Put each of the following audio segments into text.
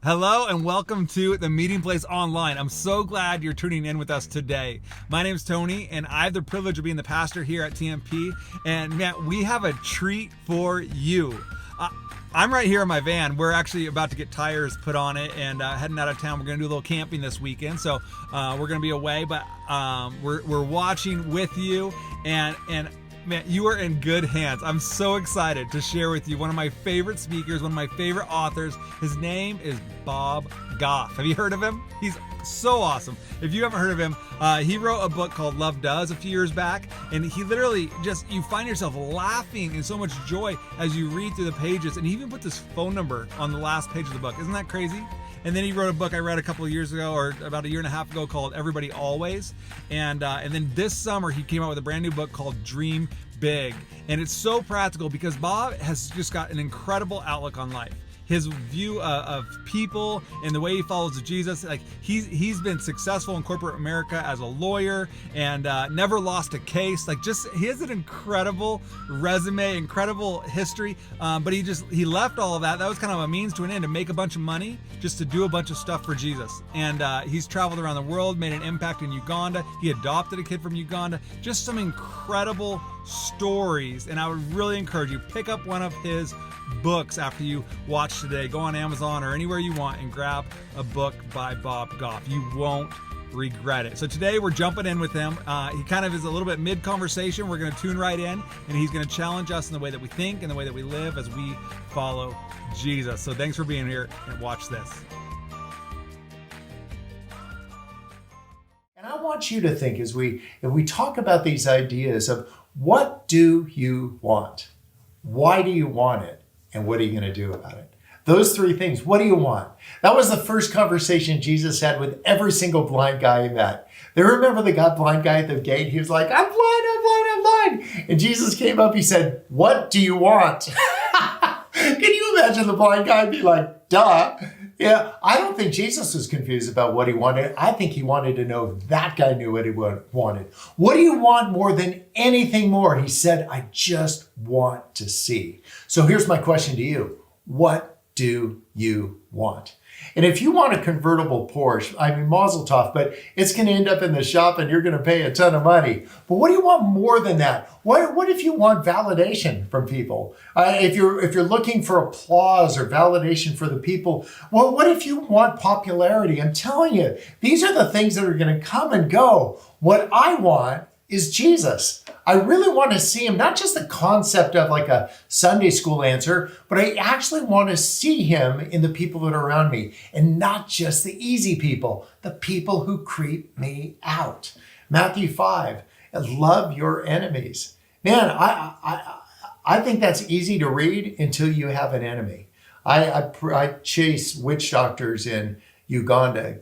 Hello and welcome to the Meeting Place Online. I'm so glad you're tuning in with us today. My name's Tony and I have the privilege of being the pastor here at TMP. And man, we have a treat for you. I'm right here in my van. We're actually about to get tires put on it and heading out of town. We're going to do a little camping this weekend. So we're going to be away, but we're watching with you and man, you are in good hands. I'm so excited to share with you one of my favorite speakers, one of my favorite authors. His name is Bob Goff. Have you heard of him? He's so awesome. If you haven't heard of him, he wrote a book called Love Does a few years back, and he literally just, you find yourself laughing in so much joy as you read through the pages, and he even put this phone number on the last page of the book. Isn't that crazy? And then he wrote a book I read a couple of years ago, or about a year and a half ago, called Everybody Always. And then this summer he came out with a brand new book called Dream Big. And it's so practical because Bob has just got an incredible outlook on life. His view of people and the way he follows Jesus, like he's been successful in corporate America as a lawyer and never lost a case. Like just he has an incredible resume, incredible history. But he left all of that. That was kind of a means to an end, to make a bunch of money, just to do a bunch of stuff for Jesus. And he's traveled around the world, made an impact in Uganda. He adopted a kid from Uganda. Just some incredible stories. And I would really encourage you, pick up one of his books after you watch today. Go on Amazon or anywhere you want and grab a book by Bob Goff. You won't regret it. So today we're jumping in with him. He kind of is a little bit mid-conversation. We're going to tune right in, and he's going to challenge us in the way that we think and the way that we live as we follow Jesus. So thanks for being here, and watch this. And I want you to think as we talk about these ideas of what do you want? Why do you want it? And what are you going to do about it? Those three things. What do you want? That was the first conversation Jesus had with every single blind guy he met. They remember the blind guy at the gate? He was like, I'm blind, I'm blind, I'm blind. And Jesus came up, he said, what do you want? Can you imagine the blind guy be like, duh. Yeah, I don't think Jesus was confused about what he wanted. I think he wanted to know if that guy knew what he wanted. What do you want more than anything more? He said, I just want to see. So here's my question to you. What do you want? And if you want a convertible Porsche, I mean, mazel tov, but it's going to end up in the shop and you're going to pay a ton of money. But what do you want more than that? What if you want validation from people? If you're looking for applause or validation for the people, well, what if you want popularity? I'm telling you, these are the things that are going to come and go. What I want is Jesus. I really want to see him, not just the concept of like a Sunday school answer, but I actually want to see him in the people that are around me, and not just the easy people, the people who creep me out. Matthew 5, love your enemies. Man, I think that's easy to read until you have an enemy. I chase witch doctors in Uganda,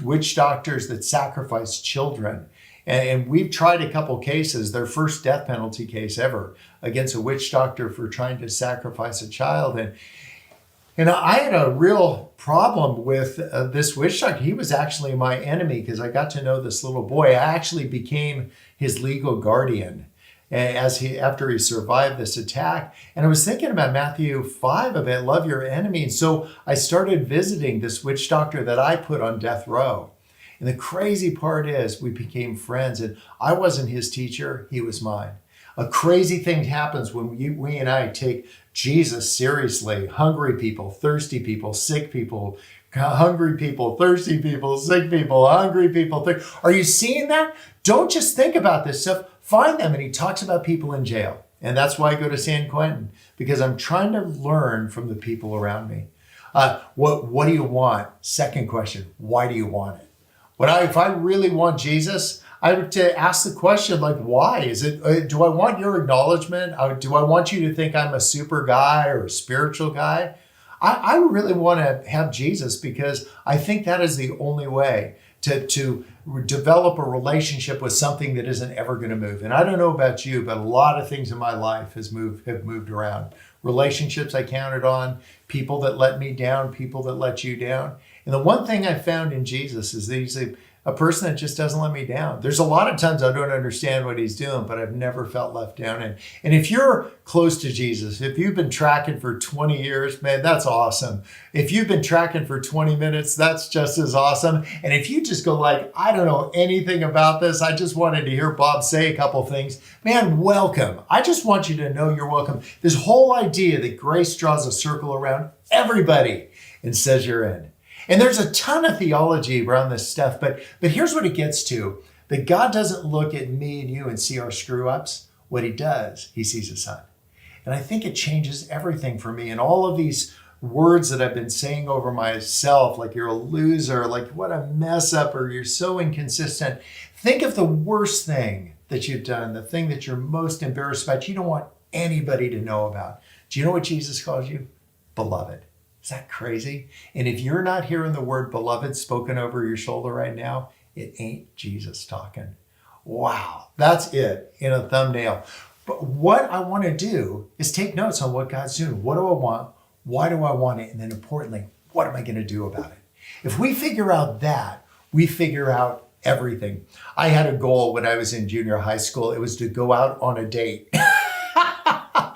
witch doctors that sacrifice children. And we've tried a couple cases, their first death penalty case ever, against a witch doctor for trying to sacrifice a child. And I had a real problem with this witch doctor. He was actually my enemy because I got to know this little boy. I actually became his legal guardian after he survived this attack. And I was thinking about Matthew 5 a bit, love your enemy. And so I started visiting this witch doctor that I put on death row. And the crazy part is we became friends, and I wasn't his teacher, he was mine. A crazy thing happens when we and I take Jesus seriously. Hungry people, thirsty people, sick people, hungry people, thirsty people, sick people, hungry people. Are you seeing that? Don't just think about this stuff, find them. And he talks about people in jail. And that's why I go to San Quentin, because I'm trying to learn from the people around me. What do you want? Second question, why do you want it? If I really want Jesus, I would ask the question, like, why? Is it? Do I want your acknowledgement? Do I want you to think I'm a super guy or a spiritual guy? I really want to have Jesus because I think that is the only way to develop a relationship with something that isn't ever going to move. And I don't know about you, but a lot of things in my life have moved around. Relationships I counted on, people that let me down, people that let you down. And the one thing I found in Jesus is that he's a person that just doesn't let me down. There's a lot of times I don't understand what he's doing, but I've never felt left down. And if you're close to Jesus, if you've been tracking for 20 years, man, that's awesome. If you've been tracking for 20 minutes, that's just as awesome. And if you just go like, I don't know anything about this, I just wanted to hear Bob say a couple things, man, welcome. I just want you to know you're welcome. This whole idea that grace draws a circle around everybody and says you're in. And there's a ton of theology around this stuff, but here's what it gets to. That God doesn't look at me and you and see our screw ups. What he does, he sees his son. And I think it changes everything for me. And all of these words that I've been saying over myself, like you're a loser, like what a mess up, or you're so inconsistent. Think of the worst thing that you've done, the thing that you're most embarrassed about, you don't want anybody to know about. Do you know what Jesus calls you? Beloved. Is that crazy? And if you're not hearing the word beloved spoken over your shoulder right now, it ain't Jesus talking. Wow, that's it in a thumbnail. But what I want to do is take notes on what God's doing. What do I want? Why do I want it? And then importantly, what am I going to do about it? If we figure out that, we figure out everything. I had a goal when I was in junior high school. It was to go out on a date.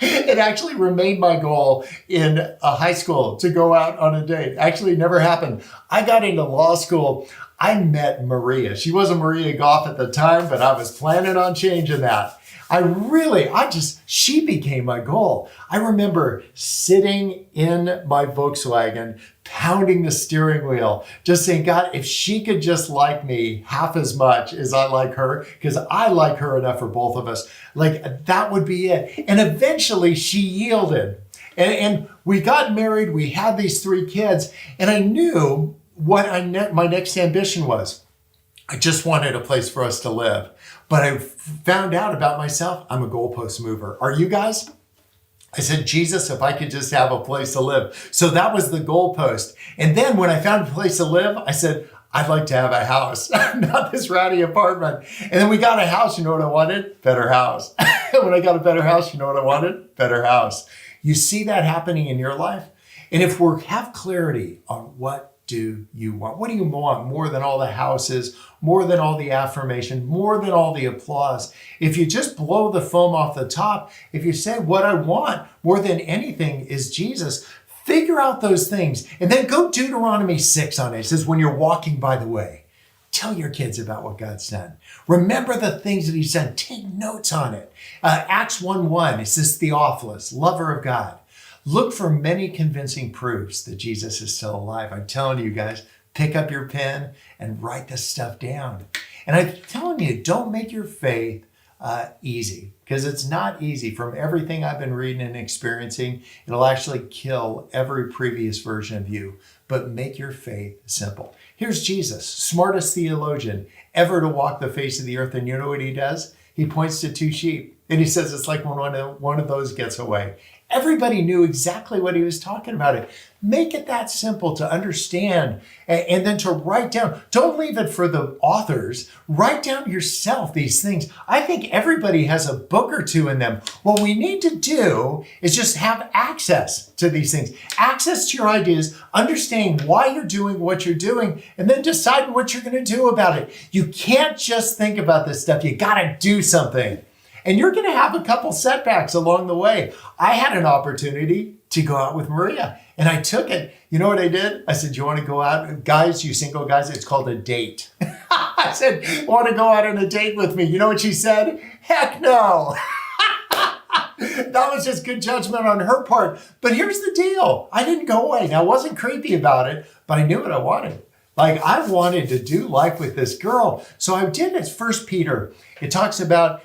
It actually remained my goal in high school to go out on a date. Actually, never happened. I got into law school. I met Maria. She wasn't Maria Goff at the time, but I was planning on changing that. She became my goal. I remember sitting in my Volkswagen, pounding the steering wheel, just saying, God, if she could just like me half as much as I like her, because I like her enough for both of us, like that would be it. And eventually she yielded. And we got married, we had these 3 kids, and I knew what my next ambition was. I just wanted a place for us to live. But I found out about myself, I'm a goalpost mover. Are you guys? I said, Jesus, if I could just have a place to live. So that was the goalpost. And then when I found a place to live, I said, I'd like to have a house, not this ratty apartment. And then we got a house. You know what I wanted? Better house. When I got a better house, you know what I wanted? Better house. You see that happening in your life? And if we have clarity on what do you want? What do you want more than all the houses, more than all the affirmation, more than all the applause? If you just blow the foam off the top, if you say what I want more than anything is Jesus, figure out those things and then go Deuteronomy 6 on it. It says when you're walking by the way, tell your kids about what God's done. Remember the things that he's done. Take notes on it. Acts 1:1, it says Theophilus, lover of God. Look for many convincing proofs that Jesus is still alive. I'm telling you guys, pick up your pen and write this stuff down. And I'm telling you, don't make your faith easy, because it's not easy. From everything I've been reading and experiencing, it'll actually kill every previous version of you. But make your faith simple. Here's Jesus, smartest theologian ever to walk the face of the earth. And you know what he does? He points to 2 sheep. And he says it's like when one of those gets away. Everybody knew exactly what he was talking about. Make it that simple to understand and then to write down. Don't leave it for the authors. Write down yourself these things. I think everybody has a book or 2 in them. What we need to do is just have access to these things. Access to your ideas, understanding why you're doing what you're doing, and then decide what you're going to do about it. You can't just think about this stuff. You got to do something. And you're going to have a couple setbacks along the way. I had an opportunity to go out with Maria, and I took it. You know what I did? I said, you want to go out? Guys, you single guys, it's called a date. I said, want to go out on a date with me? You know what she said? Heck no. That was just good judgment on her part. But here's the deal. I didn't go away. Now, I wasn't creepy about it, but I knew what I wanted. Like, I wanted to do life with this girl. So I did it. 1 Peter. It talks about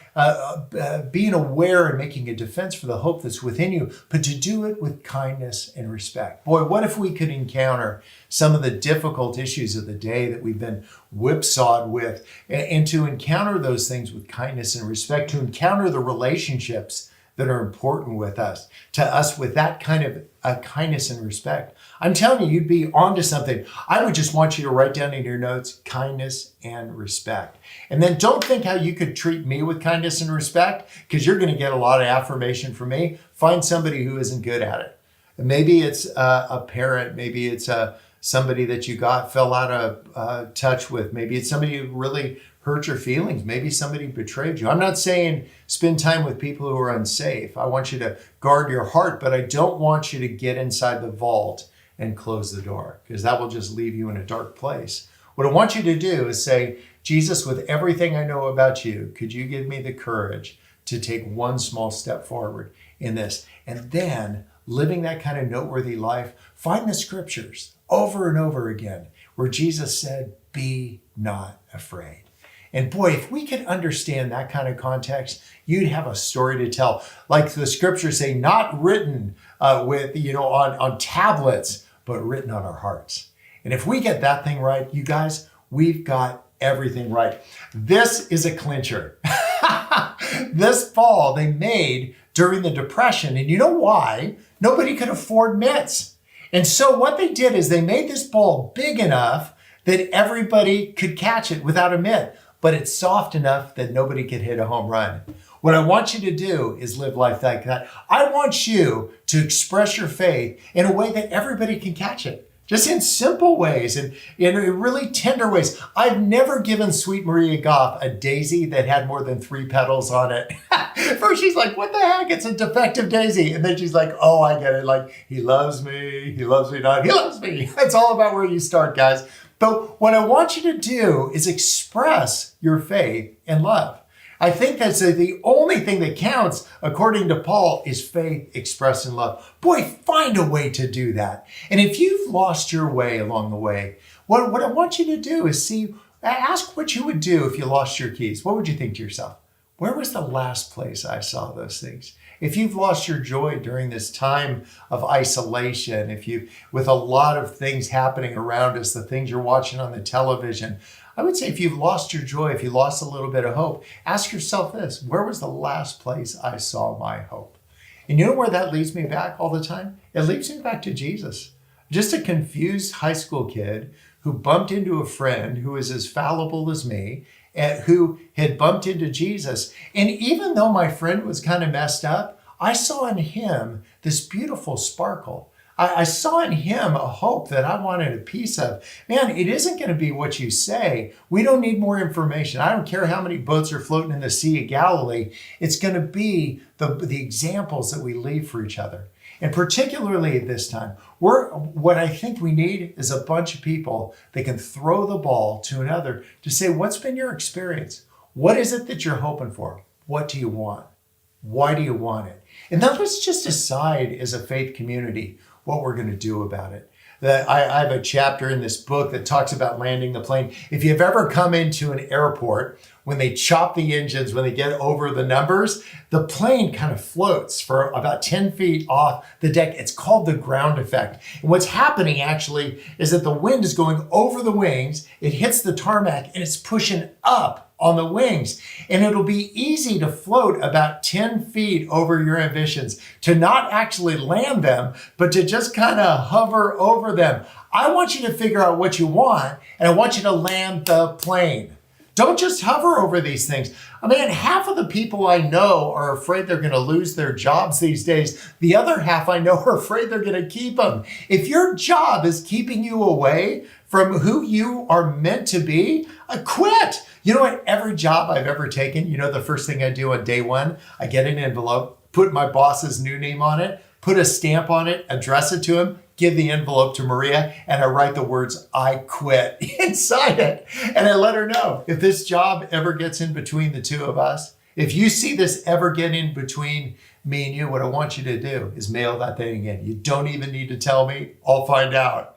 being aware and making a defense for the hope that's within you, but to do it with kindness and respect. Boy, what if we could encounter some of the difficult issues of the day that we've been whipsawed with, and to encounter those things with kindness and respect, to encounter the relationships that are important to us with that kind of kindness and respect. I'm telling you, you'd be onto something. I would just want you to write down in your notes, kindness and respect. And then don't think how you could treat me with kindness and respect, because you're going to get a lot of affirmation from me. Find somebody who isn't good at it. Maybe it's a parent. Maybe it's somebody that you fell out of touch with. Maybe it's somebody who really hurt your feelings. Maybe somebody betrayed you. I'm not saying spend time with people who are unsafe. I want you to guard your heart, but I don't want you to get inside the vault and close the door, because that will just leave you in a dark place. What I want you to do is say, Jesus, with everything I know about you, could you give me the courage to take one small step forward in this? And then, living that kind of noteworthy life, find the scriptures over and over again where Jesus said, be not afraid. And boy, if we could understand that kind of context, you'd have a story to tell. Like the scriptures say, not written on tablets, but written on our hearts. And if we get that thing right, you guys, we've got everything right. This is a clincher. This ball they made during the Depression. And you know why? Nobody could afford mitts. And so what they did is they made this ball big enough that everybody could catch it without a mitt, but it's soft enough that nobody could hit a home run. What I want you to do is live life like that. I want you to express your faith in a way that everybody can catch it. Just in simple ways and in really tender ways. I've never given Sweet Maria Goff a daisy that had more than 3 petals on it. First she's like, what the heck? It's a defective daisy. And then she's like, oh, I get it. Like, he loves me not, he loves me. It's all about where you start, guys. But what I want you to do is express your faith and love. I think that's the only thing that counts, according to Paul, is faith expressed in love. Boy, find a way to do that. And if you've lost your way along the way, what I want you to do is ask what you would do if you lost your keys. What would you think to yourself? Where was the last place I saw those things? If you've lost your joy during this time of isolation, with a lot of things happening around us, the things you're watching on the television, I would say if you've lost your joy, if you lost a little bit of hope, ask yourself this: where was the last place I saw my hope? And you know where that leads me back all the time? It leads me back to Jesus. Just a confused high school kid who bumped into a friend who was as fallible as me, and who had bumped into Jesus. And even though my friend was kind of messed up, I saw in him this beautiful sparkle. I saw in him a hope that I wanted a piece of. Man, it isn't going to be what you say. We don't need more information. I don't care how many boats are floating in the Sea of Galilee. It's going to be the examples that we leave for each other. And particularly at this time, what I think we need is a bunch of people that can throw the ball to another to say, what's been your experience? What is it that you're hoping for? What do you want? Why do you want it? And then let's just decide as a faith community what we're going to do about it. I have a chapter in this book that talks about landing the plane. If you've ever come into an airport, when they chop the engines, when they get over the numbers, the plane kind of floats for about 10 feet off the deck. It's called the ground effect. And what's happening actually is that the wind is going over the wings, it hits the tarmac, and it's pushing up on the wings. And it'll be easy to float about 10 feet over your ambitions, to not actually land them, but to just kind of hover over them. I want you to figure out what you want, and I want you to land the plane. Don't just hover over these things. I mean, half of the people I know are afraid they're going to lose their jobs these days. The other half I know are afraid they're going to keep them. If your job is keeping you away from who you are meant to be, quit. You know what? Every job I've ever taken, the first thing I do on day one, I get an envelope, put my boss's new name on it, put a stamp on it, address it to him, give the envelope to Maria, and I write the words, I quit, inside it. And I let her know, if this job ever gets in between the two of us, if you see this ever get in between me and you, what I want you to do is mail that thing in. You don't even need to tell me. I'll find out.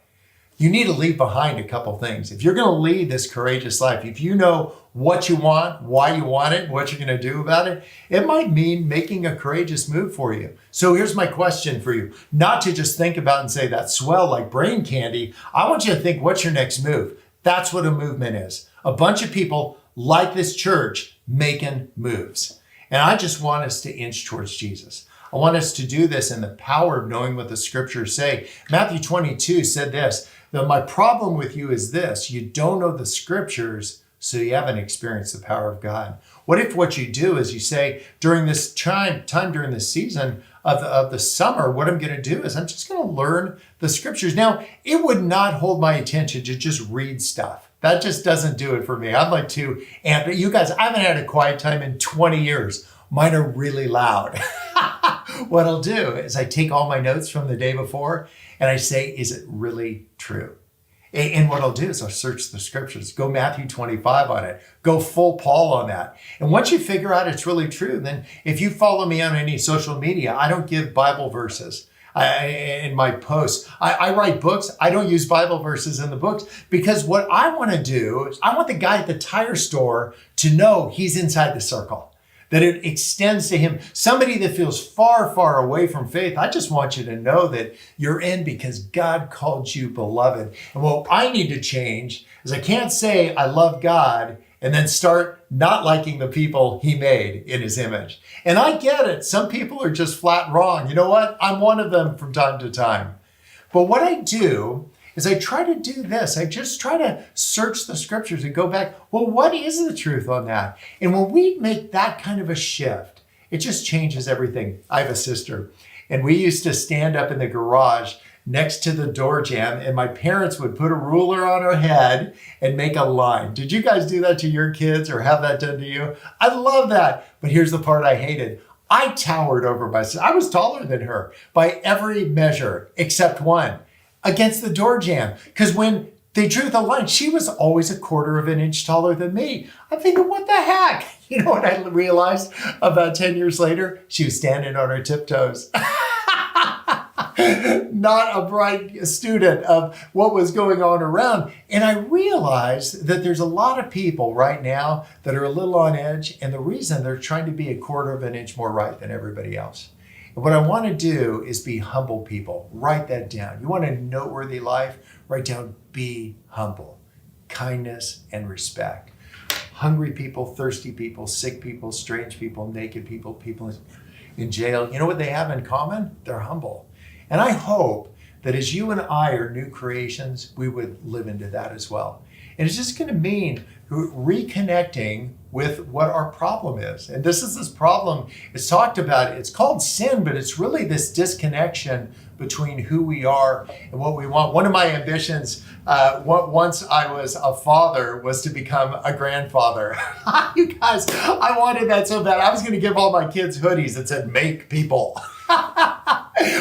You need to leave behind a couple things. If you're going to lead this courageous life, if you know what you want, why you want it, what you're going to do about it, it might mean making a courageous move for you. So here's my question for you. Not to just think about and say, that's swell like brain candy. I want you to think, what's your next move? That's what a movement is. A bunch of people like this church making moves. And I just want us to inch towards Jesus. I want us to do this in the power of knowing what the scriptures say. Matthew 22 said this, that my problem with you is this: you don't know the scriptures, so you haven't experienced the power of God. What if what you do is you say, during this time during this season, of the summer, what I'm going to do is I'm just going to learn the scriptures. Now, it would not hold my attention to just read stuff. That just doesn't do it for me. I'd like to, and you guys, I haven't had a quiet time in 20 years. Mine are really loud. What I'll do is I take all my notes from the day before and I say, is it really true? And what I'll do is I'll search the scriptures, go Matthew 25 on it, go full Paul on that. And once you figure out it's really true, then if you follow me on any social media, I don't give Bible verses in my posts. I write books. I don't use Bible verses in the books because what I want to do is I want the guy at the tire store to know he's inside the circle, that it extends to him. Somebody that feels far, far away from faith, I just want you to know that you're in because God called you beloved. And what I need to change is I can't say I love God and then start not liking the people he made in his image. And I get it. Some people are just flat wrong. You know what? I'm one of them from time to time. But what I do is I try to do this. I just try to search the scriptures and go back, well, what is the truth on that? And when we make that kind of a shift, it just changes everything. I have a sister, and we used to stand up in the garage next to the door jamb, and my parents would put a ruler on her head and make a line. Did you guys do that to your kids or have that done to you? I love that. But here's the part I hated. I towered over my sister. I was taller than her by every measure except one. Against the door jamb. Because when they drew the line, she was always a quarter of an inch taller than me. I'm thinking, what the heck? You know what I realized about 10 years later? She was standing on her tiptoes. Not a bright student of what was going on around. And I realized that there's a lot of people right now that are a little on edge. And the reason they're trying to be a quarter of an inch more right than everybody else. What I want to do is be humble people. Write that down. You want a noteworthy life? Write down, be humble. Kindness and respect. Hungry people, thirsty people, sick people, strange people, naked people, people in jail. You know what they have in common? They're humble. And I hope that as you and I are new creations, we would live into that as well. And it's just going to mean reconnecting with what our problem is. And this problem, it's talked about, it's called sin, but it's really this disconnection between who we are and what we want. One of my ambitions, once I was a father, was to become a grandfather. You guys, I wanted that so bad. I was going to give all my kids hoodies that said, make people.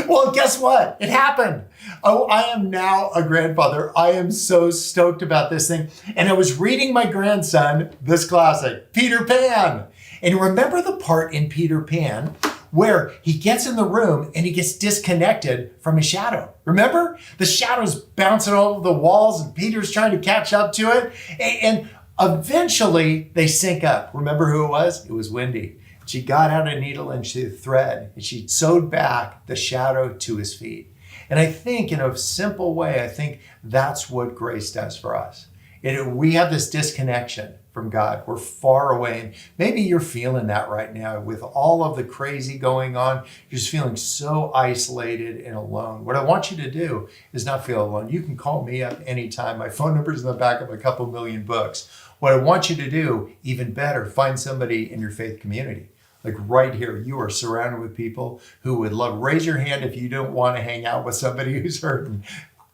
Well, guess what? It happened. Oh, I am now a grandfather. I am so stoked about this thing. And I was reading my grandson this classic, Peter Pan. And remember the part in Peter Pan where he gets in the room and he gets disconnected from his shadow. Remember? The shadow's bouncing all over the walls and Peter's trying to catch up to it. And eventually they sync up. Remember who it was? It was Wendy. She got out a needle and she thread and she sewed back the shadow to his feet. And I think in a simple way, I think that's what grace does for us. We have this disconnection from God. We're far away. And maybe you're feeling that right now with all of the crazy going on. You're just feeling so isolated and alone. What I want you to do is not feel alone. You can call me up anytime. My phone number is in the back of a couple million books. What I want you to do, even better, find somebody in your faith community. Like right here, you are surrounded with people who would love. Raise your hand if you don't want to hang out with somebody who's hurting.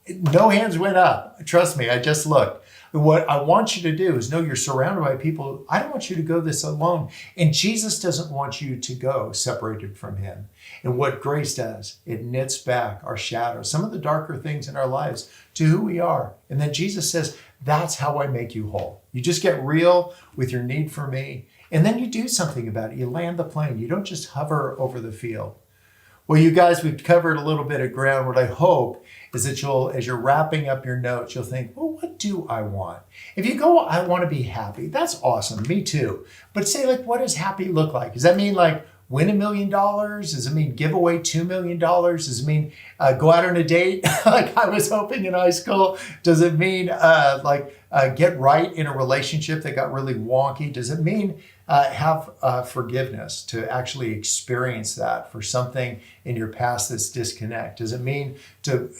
No hands went up. Trust me, I just looked. What I want you to do is know you're surrounded by people. I don't want you to go this alone. And Jesus doesn't want you to go separated from him. And what grace does, it knits back our shadows, some of the darker things in our lives to who we are. And then Jesus says, that's how I make you whole. You just get real with your need for me. And then you do something about it. You land the plane. You don't just hover over the field. Well, you guys, we've covered a little bit of ground. What I hope is that as you're wrapping up your notes, you'll think, well, what do I want? If you go, I want to be happy. That's awesome. Me too. But say, like, what does happy look like? Does that mean like win $1 million? Does it mean give away $2 million? Does it mean go out on a date like I was hoping in high school? Does it mean get right in a relationship that got really wonky? Does it mean have forgiveness, to actually experience that for something in your past that's disconnect? Does it mean to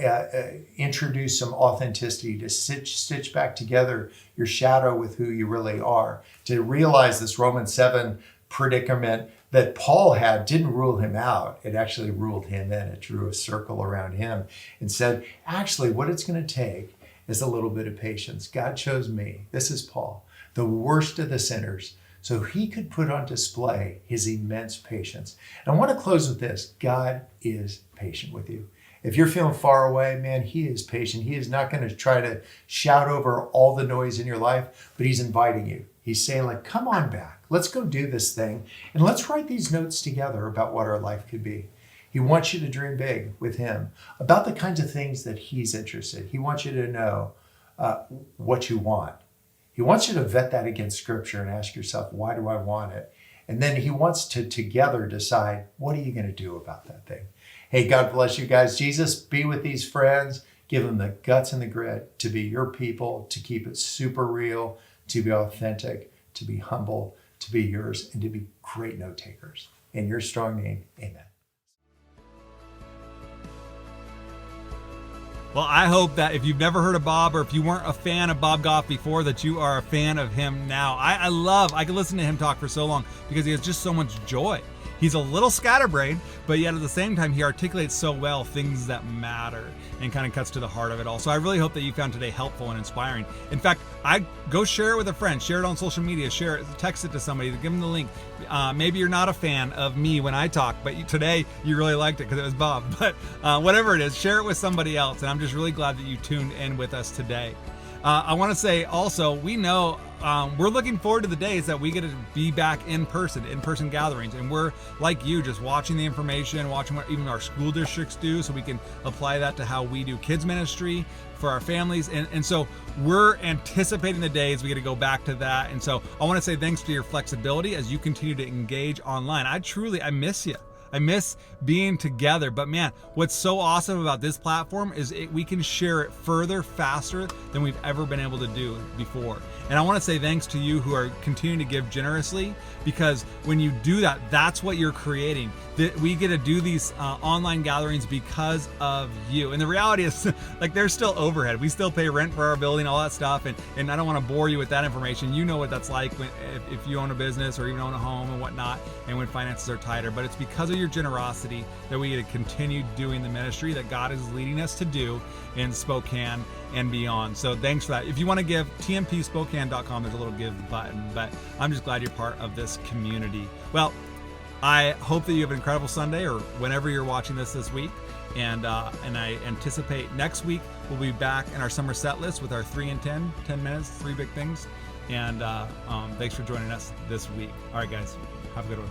introduce some authenticity, to stitch back together your shadow with who you really are, to realize this Romans 7 predicament that Paul had didn't rule him out. It actually ruled him in. It drew a circle around him and said, actually, what it's going to take is a little bit of patience. God chose me. This is Paul, the worst of the sinners, so he could put on display his immense patience. And I want to close with this. God is patient with you. If you're feeling far away, man, he is patient. He is not going to try to shout over all the noise in your life, but he's inviting you. He's saying, like, come on back. Let's go do this thing. And let's write these notes together about what our life could be. He wants you to dream big with him about the kinds of things that he's interested. He wants you to know what you want. He wants you to vet that against Scripture and ask yourself, why do I want it? And then he wants to together decide, what are you going to do about that thing? Hey, God bless you guys. Jesus, be with these friends. Give them the guts and the grit to be your people, to keep it super real, to be authentic, to be humble, to be yours, and to be great note takers. In your strong name, amen. Well, I hope that if you've never heard of Bob, or if you weren't a fan of Bob Goff before, that you are a fan of him now. I could listen to him talk for so long because he has just so much joy. He's a little scatterbrained, but yet at the same time, he articulates so well things that matter and kind of cuts to the heart of it all. So I really hope that you found today helpful and inspiring. In fact, I go share it with a friend, share it on social media, share it, text it to somebody, give them the link. Maybe you're not a fan of me when I talk, but today you really liked it because it was Bob. But whatever it is, share it with somebody else. And I'm just really glad that you tuned in with us today. I want to say also, we know we're looking forward to the days that we get to be back in person gatherings. And we're like you, just watching the information, watching what even our school districts do so we can apply that to how we do kids ministry for our families. And so we're anticipating the days we get to go back to that. And so I want to say thanks for your flexibility as you continue to engage online. I miss you. I miss being together, but man, what's so awesome about this platform is we can share it further, faster than we've ever been able to do before. And I want to say thanks to you who are continuing to give generously, because when you do that, that's what you're creating. That we get to do these online gatherings because of you. And the reality is, like, there's still overhead. We still pay rent for our building, all that stuff. And I don't want to bore you with that information. You know what that's like if you own a business or even own a home and whatnot, and when finances are tighter. But it's because of your generosity that we get to continue doing the ministry that God is leading us to do in Spokane and beyond. So thanks for that. If you want to give, tmpspokane.com, there's a little give button, but I'm just glad you're part of this community. Well, I hope that you have an incredible Sunday or whenever you're watching this week. And I anticipate next week we'll be back in our summer set list with our 3 and 10 minutes, 3 big things. And thanks for joining us this week. All right, guys, have a good one.